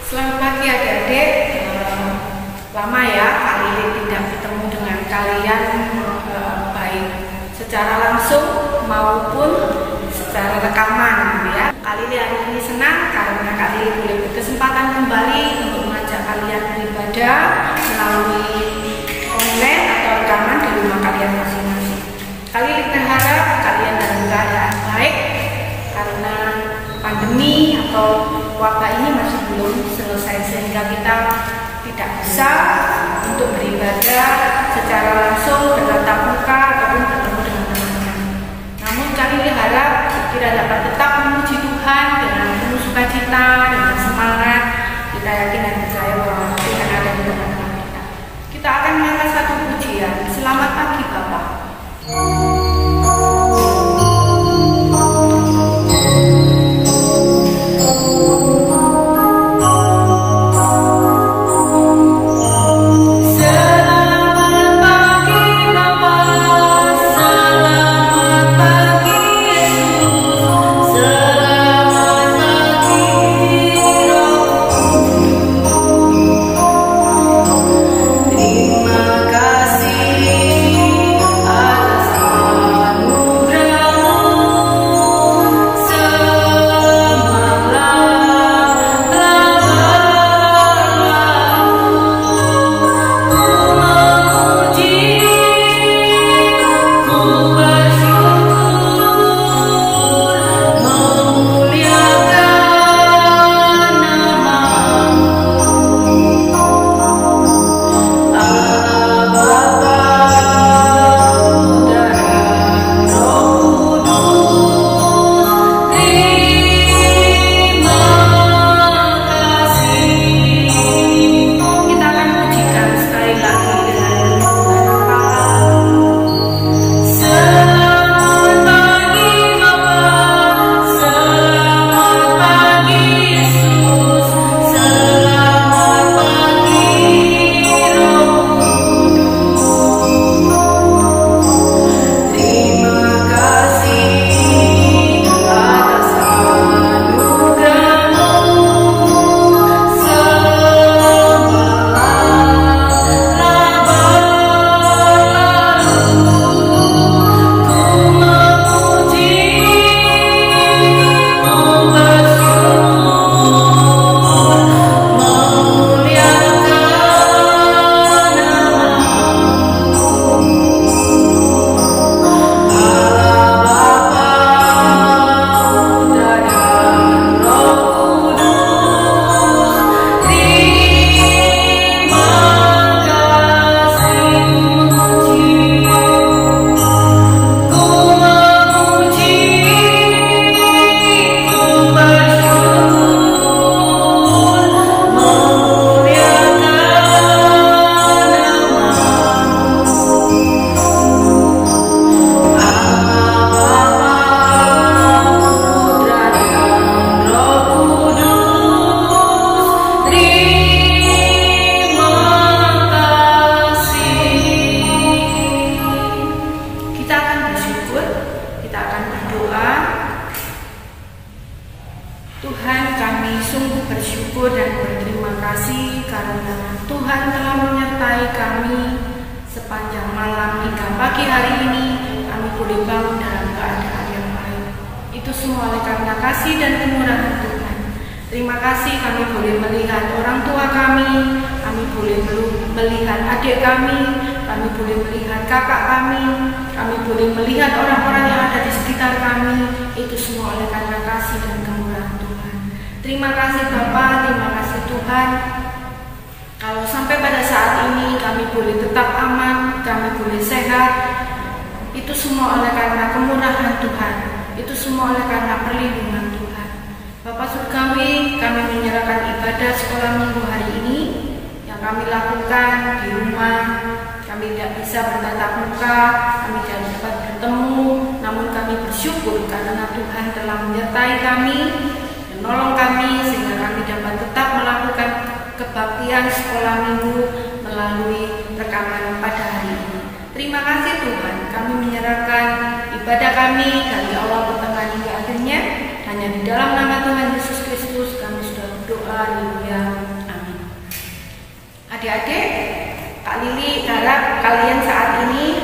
Selamat pagi adik-adik. Lama ya kali ini tidak bertemu dengan kalian, baik secara langsung maupun secara rekaman ya. Kali ini senang karena kali ini boleh berkesempatan kembali untuk mengajak kalian beribadah melalui online atau rekaman di rumah kalian masing-masing. Kali ini berharap kalian dalam keadaan baik karena pandemi atau wabah ini masih belum selesai sehingga kita tidak bisa untuk beribadah secara langsung bertatap muka ataupun bertemu dengan teman-teman. Namun kami harap kita dapat tetap memuji Tuhan dengan penuh sukacita, dengan semangat. Kita yakin dan percaya bahwa Tuhan ada di tengah-tengah kita. Kita akan mengangkat satu pujian. Selamat pagi Bapak. Ibadah kami dari awal pertengahan hingga akhirnya hanya di dalam nama Tuhan Yesus Kristus kami sudah berdoa Haleluya. Amin. Adik-adik, Kak Lili harap kalian saat ini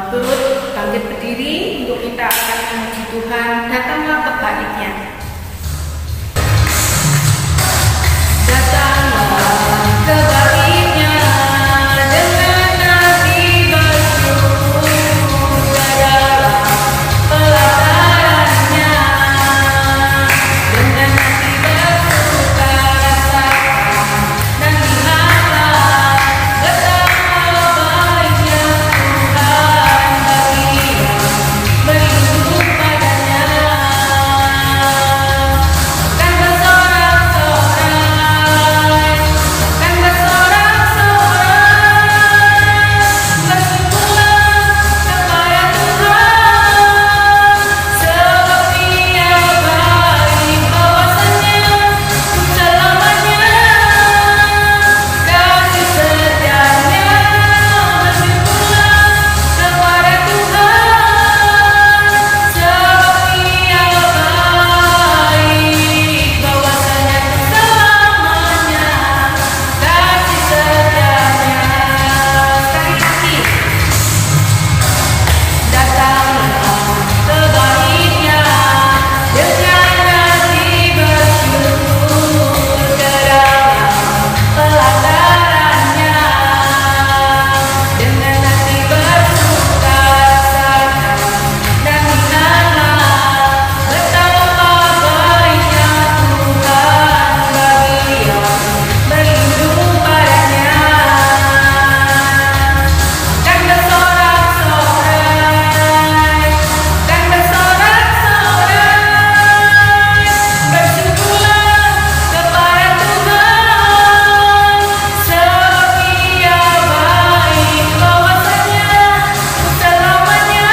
turut bangkit berdiri untuk kita akan memuji Tuhan. Datanglah ke baitnya. Datanglah ke baitnya dengan hati bersyukur dalam pelatarannya, dengan hati bersuka rasakan dan lihatlah betapa baiknya Tuhan bagi yang berindu padanya. Kan bersorak-sorai, kan bersorak-sorai, bersyukurlah kepada Tuhan, sebab Dia baik, bahwasanya selamanya kasih setianya. Bersyukurlah kepada Tuhan, sebab Dia baik, bahwasanya selamanya kasih setianya. Sekali lagi. Datanglah ke baitnya dengan hati bersyukur ke dalam pelatarannya, dengan hati bersuka rasakan dan lihatlah betapa baiknya Tuhan bagi yang berlindung padanya. Kan bersorak-sorai, kan bersorak-sorai, bersyukurlah kepada Tuhan, sebab Dia baik, bahwasanya selamanya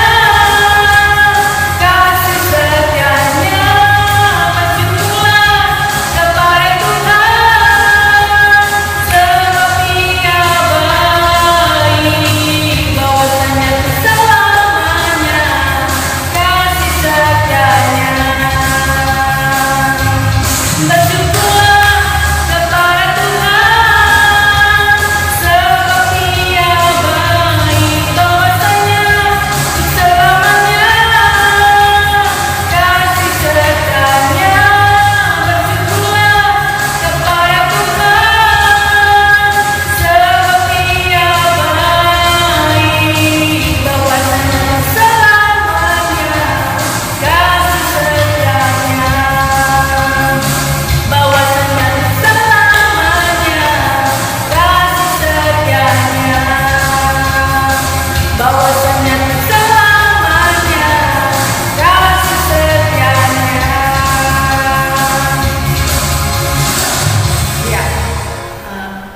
kasih setianya. Bersyukurlah kepada Tuhan, sebab Dia baik, bahwasanya selamanya kasih setianya. Bersyukurlah kepada Tuhan, sebab Dia baik, bahwasanya selamanya kasih setianya. Bersyukurlah kepada Tuhan, sebab Dia baik, bahwasanya selamanya kasih setianya. Bahwasanya selamanya kasih setianya. Bahwasanya selamanya kasih setianya. Ya,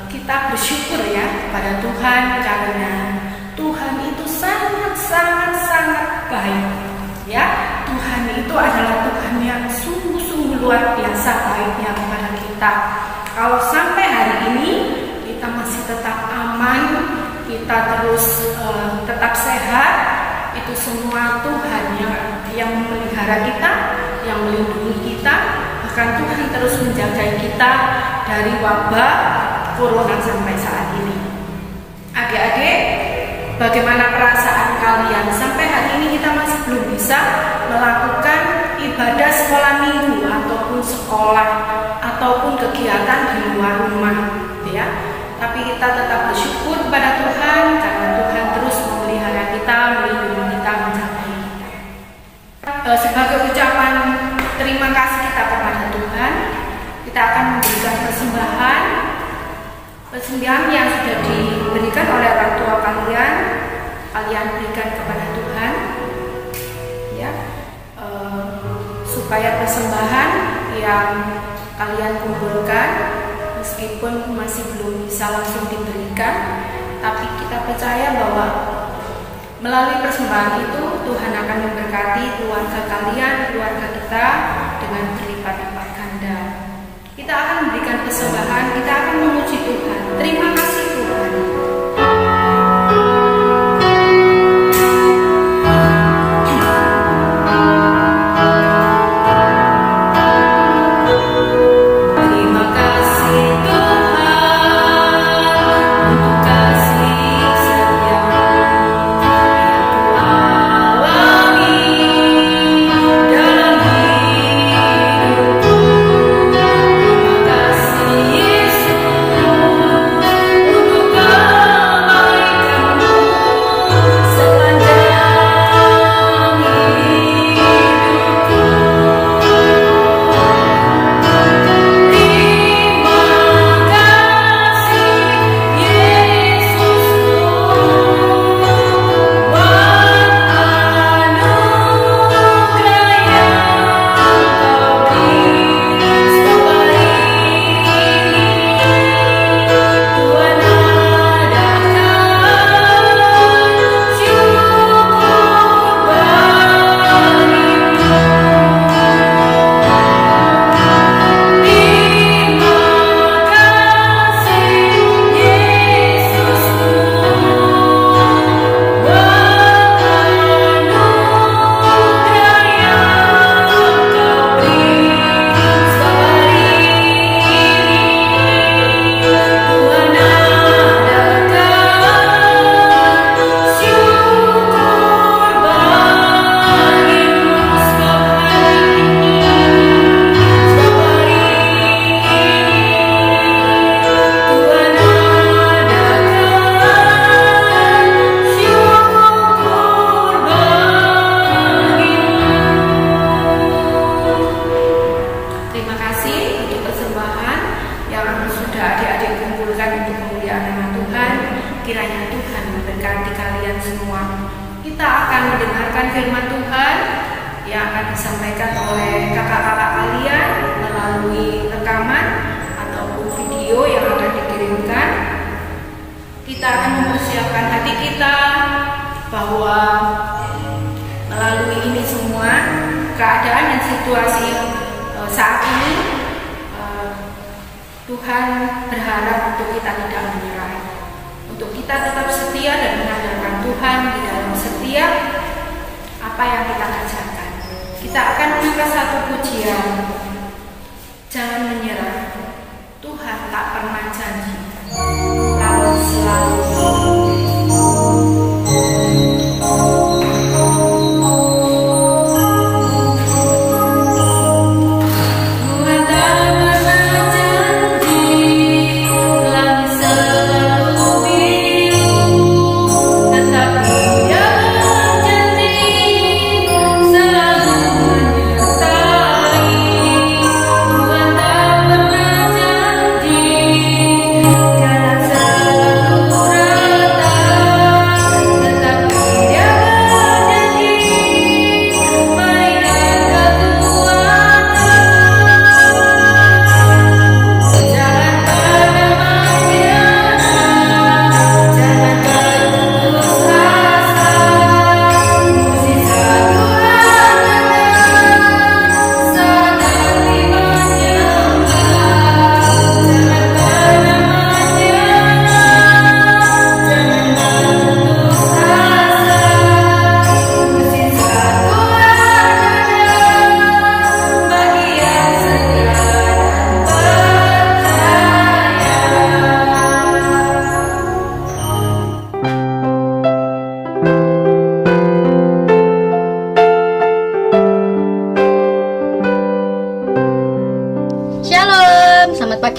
kita bersyukur ya pada Tuhan karena Tuhan itu sangat baik. Ya, Tuhan itu adalah Tuhan yang sungguh-sungguh luar biasa baiknya kepada kita. Kalau sampai hari ini kita masih tetap aman, kita terus tetap sehat, itu semua Tuhan yang memelihara kita, yang melindungi kita. Bahkan Tuhan terus menjaga kita dari wabah corona sampai saat ini. Adik-adik, bagaimana perasaan kalian? Sampai hari ini kita masih belum bisa melakukan ibadah sekolah minggu ataupun sekolah ataupun kegiatan di luar rumah, ya. Tapi kita tetap bersyukur kepada Tuhan karena Tuhan terus memelihara kita, melindungi kita, menjaga kita. Sebagai ucapan terima kasih kita kepada Tuhan, kita akan memberikan persembahan yang sudah diberikan oleh orang tua kalian berikan kepada Tuhan, ya, supaya persembahan yang kalian kumpulkan meskipun masih belum bisa langsung diberikan, tapi kita percaya bahwa melalui persembahan itu Tuhan akan memberkati keluarga kalian, keluarga kita dengan berlipat-lipat ganda. Kita akan memberikan persembahan, kita akan memuji Tuhan. Terima kasih Tuhan. Terima Kiranya Tuhan memberkati kalian semua. Kita akan mendengarkan firman Tuhan yang akan disampaikan oleh kakak-kakak kalian melalui rekaman ataupun video yang akan dikirimkan. Kita akan mempersiapkan hati kita bahwa melalui ini semua, keadaan dan situasi saat ini, Tuhan berharap untuk kita tidak menyerah, untuk kita tetap setia dan mengandalkan Tuhan di dalam setiap apa yang kita kerjakan. Kita akan mengangkat satu pujian, jangan menyerah, Tuhan tak pernah janji, lalu selalu.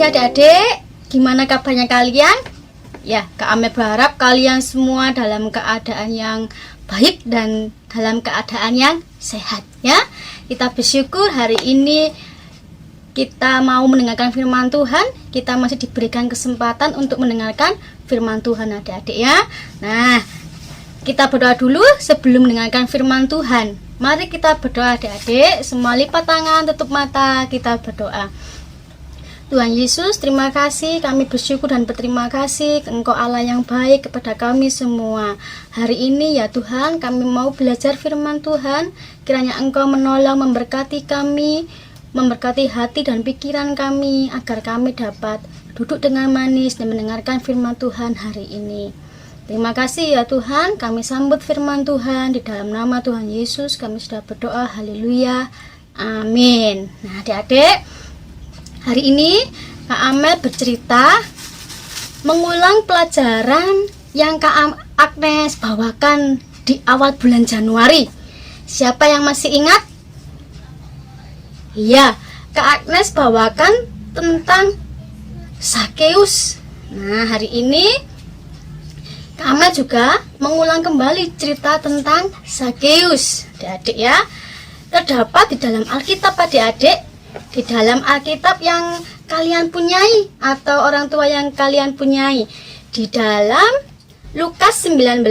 Adik-adik, gimana kabarnya kalian? Ya, Kak Amel berharap kalian semua dalam keadaan yang baik dan dalam keadaan yang sehat ya. Kita bersyukur hari ini kita mau mendengarkan firman Tuhan. Kita masih diberikan kesempatan untuk mendengarkan firman Tuhan adik-adik ya. Nah, kita berdoa dulu sebelum mendengarkan firman Tuhan. Mari kita berdoa adik-adik. Semua lipat tangan, tutup mata, kita berdoa. Tuhan Yesus, terima kasih, kami bersyukur dan berterima kasih Engkau Allah yang baik kepada kami semua. Hari ini ya Tuhan, kami mau belajar firman Tuhan. Kiranya Engkau menolong, memberkati kami, memberkati hati dan pikiran kami, agar kami dapat duduk dengan manis dan mendengarkan firman Tuhan hari ini. Terima kasih ya Tuhan, kami sambut firman Tuhan. Di dalam nama Tuhan Yesus kami sudah berdoa, haleluya, amin. Nah adik-adik, hari ini Kak Amel bercerita mengulang pelajaran yang Kak Agnes bawakan di awal bulan Januari. Siapa yang masih ingat? Iya, Kak Agnes bawakan tentang Zakeus. Nah, hari ini Kak Amel juga mengulang kembali cerita tentang Zakeus. Adik-adik ya, terdapat di dalam Alkitab adik-adik. Di dalam Alkitab yang kalian punyai atau orang tua yang kalian punyai, di dalam Lukas 19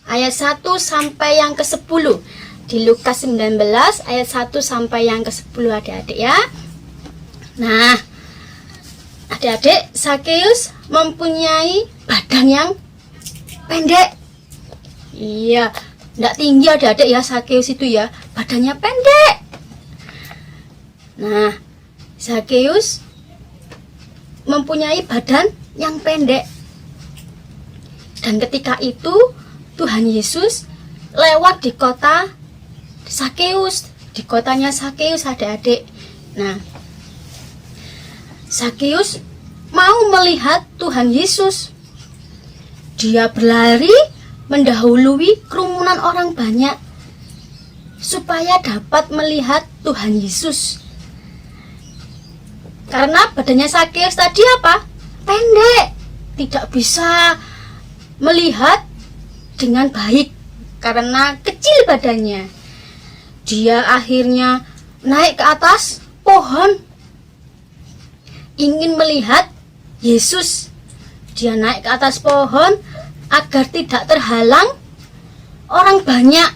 ayat 1 sampai yang ke-10. Di Lukas 19 ayat 1 sampai yang ke-10 adik-adik ya. Nah, adik-adik, Zakeus mempunyai badan yang pendek. Iya, enggak tinggi adik-adik ya, Zakeus itu ya, badannya pendek. Nah, Zakeus mempunyai badan yang pendek. Dan ketika itu Tuhan Yesus lewat di kota Zakeus, di kotanya Zakeus adik-adik. Nah, Zakeus mau melihat Tuhan Yesus. Dia berlari mendahului kerumunan orang banyak supaya dapat melihat Tuhan Yesus. Karena badannya Zakeus tadi apa? Pendek, tidak bisa melihat dengan baik karena kecil badannya. Dia akhirnya naik ke atas pohon ingin melihat Yesus. Dia naik ke atas pohon agar tidak terhalang orang banyak,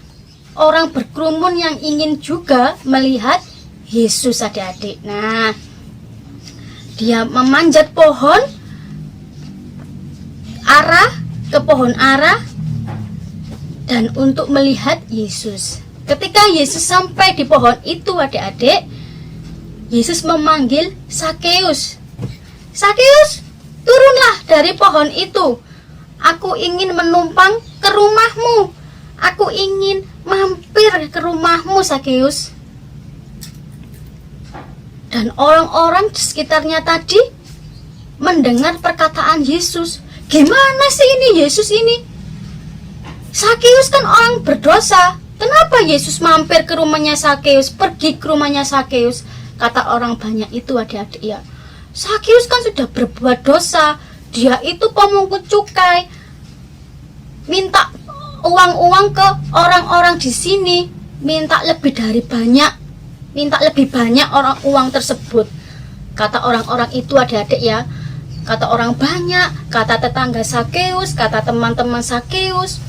orang berkerumun yang ingin juga melihat Yesus, adik-adik. Nah, dia memanjat pohon ke pohon ara dan untuk melihat Yesus. Ketika Yesus sampai di pohon itu, adik-adik, Yesus memanggil Sakeus. Sakeus, turunlah dari pohon itu. Aku ingin menumpang ke rumahmu. Aku ingin mampir ke rumahmu, Sakeus. Dan orang-orang di sekitarnya tadi mendengar perkataan Yesus. Gimana sih ini Yesus ini? Sakeus kan orang berdosa. Kenapa Yesus mampir ke rumahnya Sakeus, pergi ke rumahnya Sakeus? Kata orang banyak itu, adik-adik ya. Sakeus kan sudah berbuat dosa. Dia itu pemungut cukai. Minta uang-uang ke orang-orang di sini. Minta lebih banyak uang tersebut. Kata orang-orang itu, adik-adik ya. Kata orang banyak, kata tetangga Sakeus, kata teman-teman Sakeus,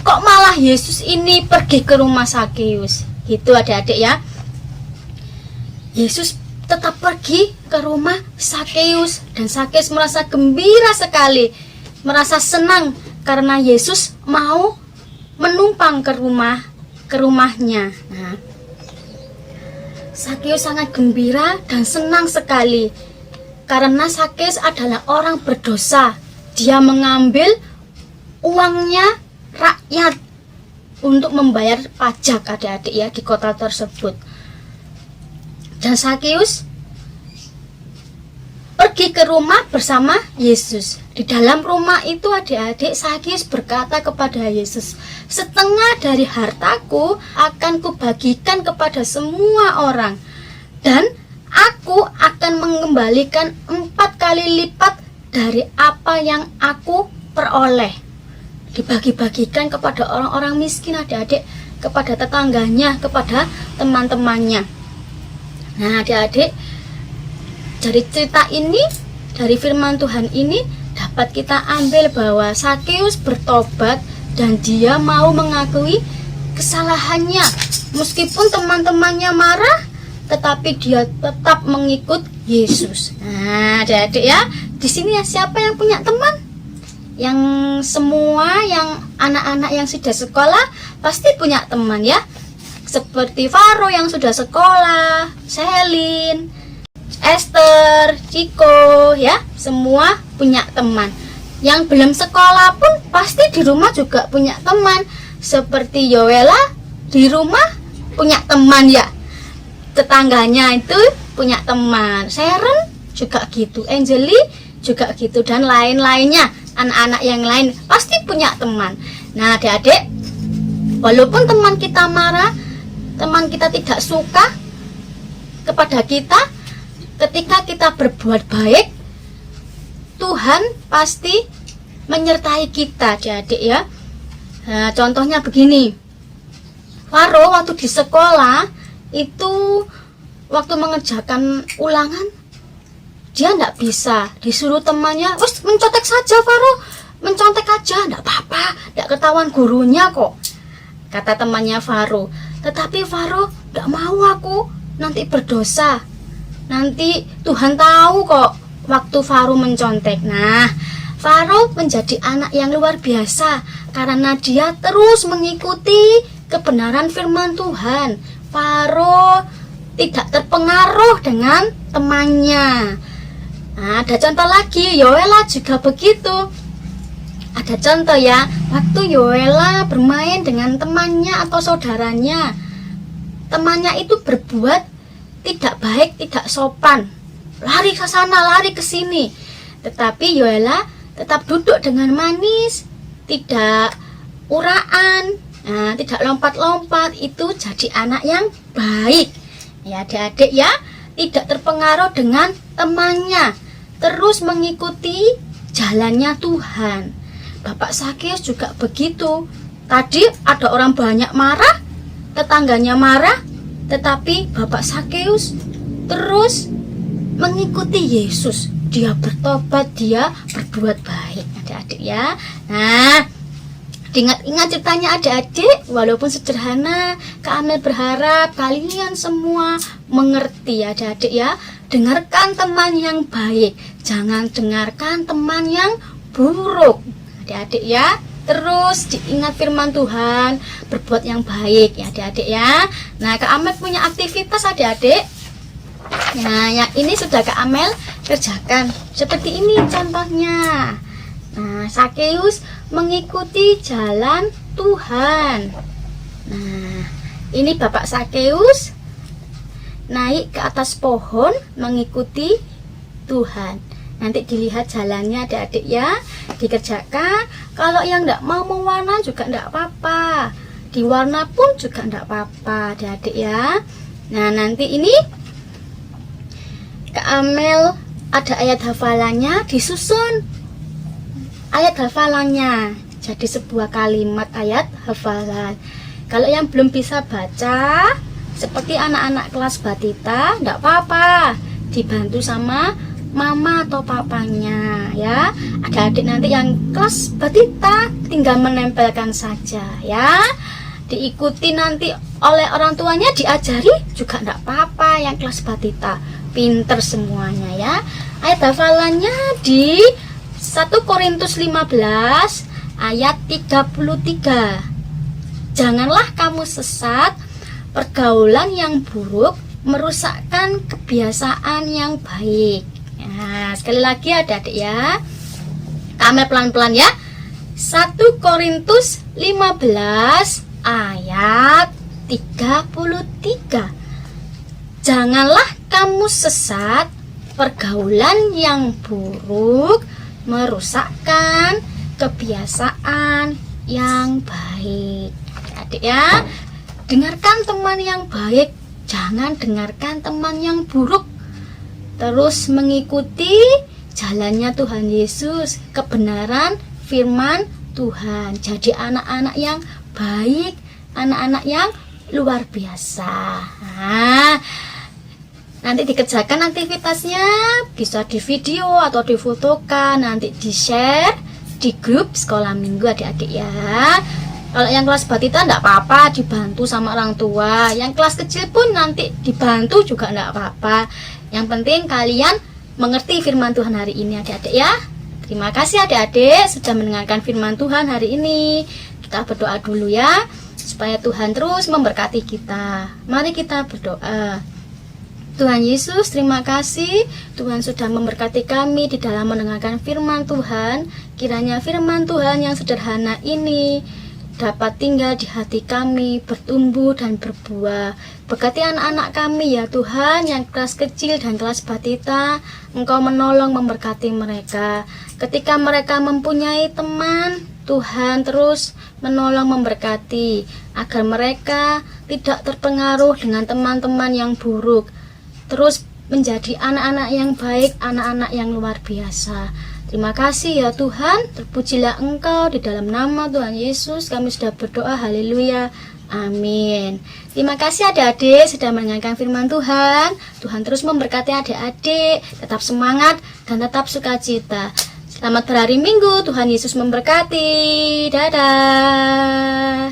kok malah Yesus ini pergi ke rumah Sakeus? Gitu, adik-adik ya. Yesus tetap pergi ke rumah Sakeus dan Sakeus merasa gembira sekali, merasa senang karena Yesus mau menumpang ke rumahnya. Nah, Sakeus sangat gembira dan senang sekali karena Sakeus adalah orang berdosa. Dia mengambil uangnya rakyat untuk membayar pajak, adik-adik ya, di kota tersebut. Dan Sakeus pergi ke rumah bersama Yesus. Di dalam rumah itu, adik-adik, Sakeus berkata kepada Yesus, setengah dari hartaku akan kubagikan kepada semua orang, dan aku akan mengembalikan 4 kali lipat dari apa yang aku peroleh. Dibagi-bagikan kepada orang-orang miskin, adik-adik, kepada tetangganya, kepada teman-temannya. Nah, adik-adik, dari cerita ini, dari firman Tuhan ini dapat kita ambil bahwa Sakeus bertobat dan dia mau mengakui kesalahannya. Meskipun teman-temannya marah, tetapi dia tetap mengikut Yesus. Nah, adik-adik ya, di sini ya, siapa yang punya teman? Yang semua yang anak-anak yang sudah sekolah pasti punya teman ya. Seperti Faro yang sudah sekolah, Selin, Esther, Ciko ya, semua punya teman. Yang belum sekolah pun pasti di rumah juga punya teman. Seperti Yoela di rumah punya teman ya. Tetangganya itu punya teman. Sharon juga gitu, Angeli juga gitu, dan lain-lainnya. Anak-anak yang lain pasti punya teman. Nah, adik-adik, walaupun teman kita marah, teman kita tidak suka kepada kita, ketika kita berbuat baik, Tuhan pasti menyertai kita, adik-adik ya. Nah, contohnya begini, Faro waktu di sekolah itu, waktu mengerjakan ulangan, dia tidak bisa, disuruh temannya, wes mencontek saja Faro, mencontek aja, tidak apa-apa, tidak ketahuan gurunya kok, kata temannya Faro. Tetapi Faro tidak mau, aku nanti berdosa, nanti Tuhan tahu kok waktu Faro mencontek. Nah, Faro menjadi anak yang luar biasa karena dia terus mengikuti kebenaran firman Tuhan. Faro tidak terpengaruh dengan temannya. Nah, ada contoh lagi, Yoela juga begitu. Ada contoh ya, waktu Yoela bermain dengan temannya atau saudaranya, temannya itu berbuat tidak baik, tidak sopan, lari ke sana, lari ke sini. Tetapi Yoela tetap duduk dengan manis, tidak uraan, tidak lompat-lompat. Itu jadi anak yang baik. Ya, adik-adik ya, tidak terpengaruh dengan temannya, terus mengikuti jalannya Tuhan. Bapak Sakeus juga begitu. Tadi ada orang banyak marah, tetangganya marah, tetapi Bapak Sakeus terus mengikuti Yesus. Dia bertobat, dia berbuat baik, adik-adik ya. Nah, ingat ceritanya adik-adik, walaupun sederhana, Kak Amel berharap kalian semua mengerti adik-adik ya. Dengarkan teman yang baik, jangan dengarkan teman yang buruk, adik-adik ya. Terus diingat firman Tuhan, berbuat yang baik ya adik-adik ya. Nah, Kak Amel punya aktivitas adik-adik. Nah, yang ini sudah Kak Amel kerjakan. Seperti ini contohnya. Nah, Sakeus mengikuti jalan Tuhan. Nah, ini Bapak Sakeus naik ke atas pohon mengikuti Tuhan. Nanti dilihat jalannya adik-adik ya, dikerjakan. Kalau yang enggak mau mewarna juga enggak apa-apa, diwarna pun juga enggak apa-apa adik-adik ya. Nah, nanti ini Kak Amel ada ayat hafalannya, disusun ayat hafalannya jadi sebuah kalimat ayat hafalan. Kalau yang belum bisa baca seperti anak-anak kelas batita, enggak apa-apa, dibantu sama mama atau papanya ya. Adik-adik nanti yang kelas batita tinggal menempelkan saja ya, diikuti nanti oleh orang tuanya, diajari juga enggak apa-apa. Yang kelas batita pinter semuanya ya. Ayat hafalannya di 1 Korintus 15 ayat 33. Janganlah kamu sesat, pergaulan yang buruk merusakkan kebiasaan yang baik. Nah, sekali lagi adik-adik ya, Kak Amel pelan-pelan ya. 1 Korintus 15 ayat 33. Janganlah kamu sesat, pergaulan yang buruk merusakkan kebiasaan yang baik. Adik ya, dengarkan teman yang baik, jangan dengarkan teman yang buruk. Terus mengikuti jalannya Tuhan Yesus, kebenaran firman Tuhan. Jadi anak-anak yang baik, anak-anak yang luar biasa. Nah, nanti dikerjakan aktivitasnya, bisa di video atau difotokan, nanti di share di grup sekolah minggu adik-adik ya. Kalau yang kelas batita enggak apa-apa, dibantu sama orang tua. Yang kelas kecil pun nanti dibantu juga enggak apa-apa. Yang penting kalian mengerti firman Tuhan hari ini adik-adik ya. Terima kasih adik-adik sudah mendengarkan firman Tuhan hari ini. Kita berdoa dulu ya, supaya Tuhan terus memberkati kita. Mari kita berdoa. Tuhan Yesus, terima kasih Tuhan sudah memberkati kami di dalam mendengarkan firman Tuhan. Kiranya firman Tuhan yang sederhana ini dapat tinggal di hati kami, bertumbuh dan berbuah. Berkati anak-anak kami ya Tuhan, yang kelas kecil dan kelas batita. Engkau menolong memberkati mereka. Ketika mereka mempunyai teman, Tuhan terus menolong memberkati, agar mereka tidak terpengaruh dengan teman-teman yang buruk, terus menjadi anak-anak yang baik, anak-anak yang luar biasa. Terima kasih ya Tuhan, terpujilah Engkau. Di dalam nama Tuhan Yesus kami sudah berdoa, haleluya, amin. Terima kasih adik-adik sudah mendengarkan firman Tuhan. Tuhan terus memberkati adik-adik, tetap semangat dan tetap sukacita. Selamat berhari Minggu, Tuhan Yesus memberkati. Dadah.